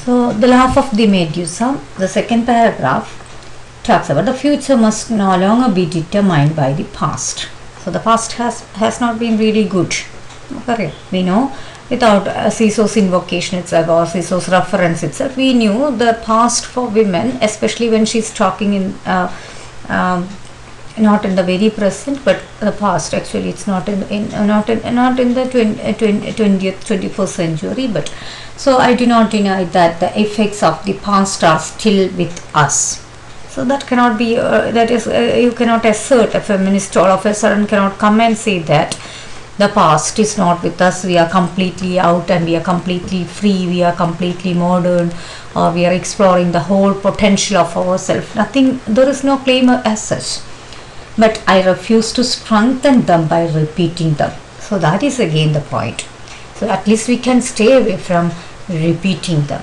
So the laugh of the Medusa, the second paragraph, talks about the future must no longer be determined by the past. So the past has not been really good. Correct. We know without Cicero's invocation itself or Cicero's reference itself, we knew the past for women, especially when she's talking in not in the very present, but the past. Actually, it's not in the 20th 21st century. But so I do not deny that the effects of the past are still with us. So that cannot be. That is, you cannot assert, a feminist all of a sudden cannot come and say that the past is not with us. We are completely out and we are completely free. We are completely modern, or we are exploring the whole potential of ourselves. Nothing. There is no claim as such. But I refuse to strengthen them by repeating them. So that is again the point. So at least we can stay away from repeating them.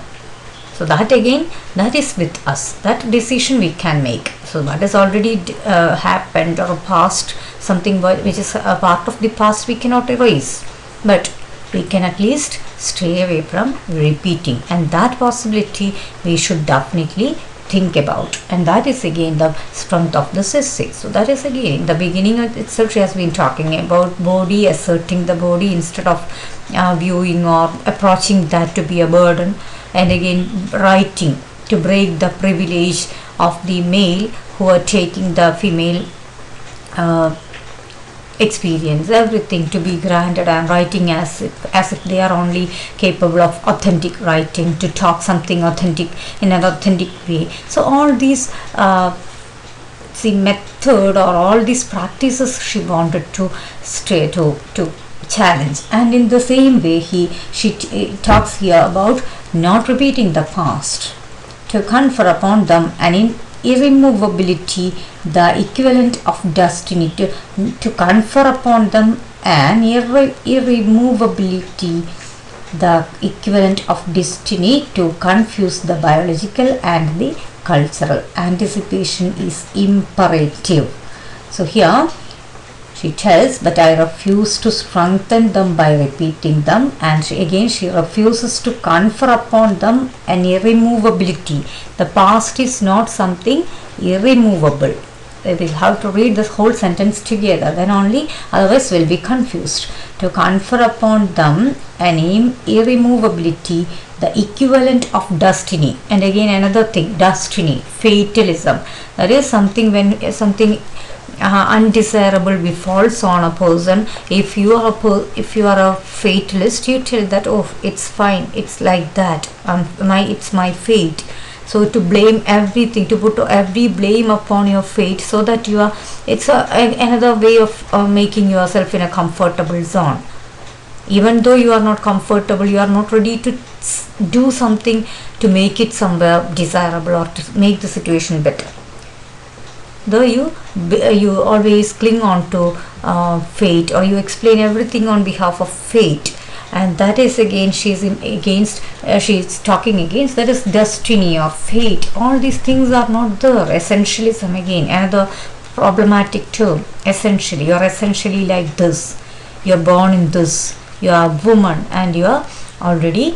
So that again, that is with us. That decision we can make. So that has already happened or past, something which is a part of the past we cannot erase. But we can at least stay away from repeating. And that possibility we should definitely think about, and that is again the strength of this essay. So that is again the beginning itself. She has been talking about body, asserting the body instead of viewing or approaching that to be a burden, and again writing to break the privilege of the male who are taking the female experience, everything to be granted, and writing as if they are only capable of authentic writing, to talk something authentic in an authentic way. So all these the method or all these practices she wanted to stay to challenge. And in the same way she talks here about not repeating the past, to confer upon them an irremovability, the equivalent of destiny, to confer upon them an irremovability, the equivalent of destiny, to confuse the biological and the cultural. Anticipation is imperative. So here she tells, but I refuse to strengthen them by repeating them, and she refuses to confer upon them an irremovability. The past is not something irremovable. We will have to read this whole sentence together, then only, otherwise we'll be confused. To confer upon them an irremovability, the equivalent of destiny. And again another thing, destiny, fatalism. That is something when something undesirable befalls on a person. If you are a fatalist, you tell that, oh, it's fine, it's like that, it's my fate. So to blame everything, to put every blame upon your fate, so that it's another way of making yourself in a comfortable zone. Even though you are not comfortable, you are not ready to do something to make it somewhere desirable or to make the situation better. Though you always cling on to fate, or you explain everything on behalf of fate, and that is again she's talking against, that is destiny or fate. All these things are not there. Essentialism, again another problematic term. Essentially, you're essentially like this, you're born in this, you are a woman and you are already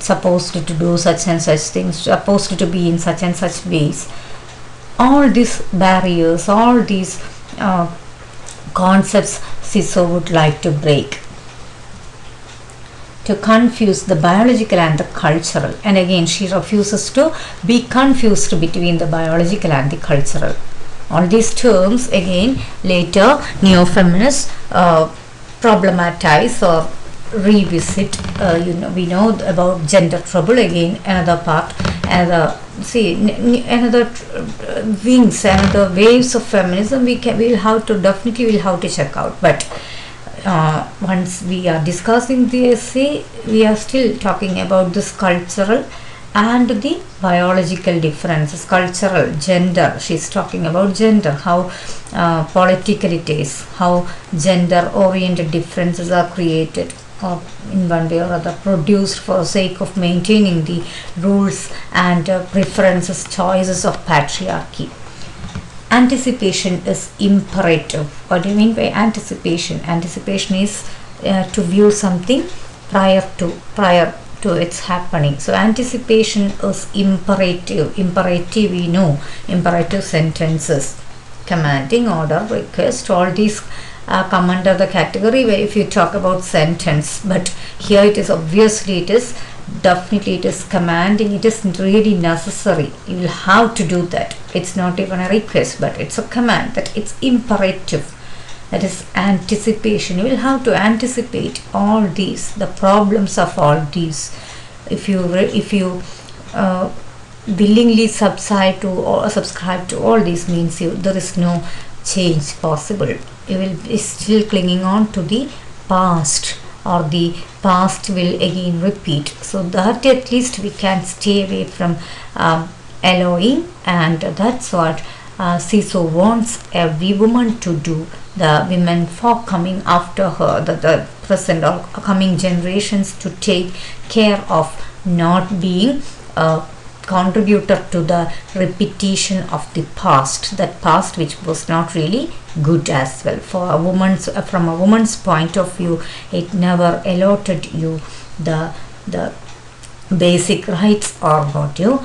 supposed to do such and such things, supposed to be in such and such ways. All these barriers, all these concepts Cicero would like to break, to confuse the biological and the cultural. And again she refuses to be confused between the biological and the cultural. All these terms again later neo-feminists problematize or revisit. We know about gender trouble, again another part, another wings, another waves of feminism we'll have to check out. But once we are discussing the essay, we are still talking about this cultural and the biological differences. Cultural, gender, she's talking about gender, how political it is, how gender oriented differences are created or in one way or other produced for the sake of maintaining the rules and preferences, choices of patriarchy. Anticipation is imperative. What do you mean by anticipation? Anticipation is to view something prior to its happening. So anticipation is imperative. Imperative, we know, imperative sentences, commanding, order, request, all these come under the category where if you talk about sentence, but here it is obviously, it is definitely, it is commanding, it is really necessary, you will have to do that. It's not even a request, but it's a command, that it's imperative. That is anticipation. You will have to anticipate all these, the problems of all these. If you willingly subscribe to all these, means there is no change possible. You will be still clinging on to the past, or the past will again repeat. So that at least we can stay away from allowing, and that's what CISO wants every woman to do. The women for coming after her, the present or coming generations, to take care of not being a contributor to the repetition of the past, that past which was not really good as well. For a woman's, from a woman's point of view, it never allotted you the basic rights or what you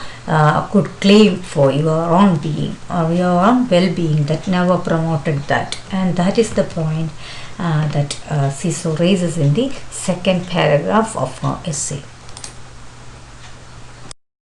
could claim for your own being or your own well-being. That never promoted that, and that is the point that CISO raises in the second paragraph of her essay.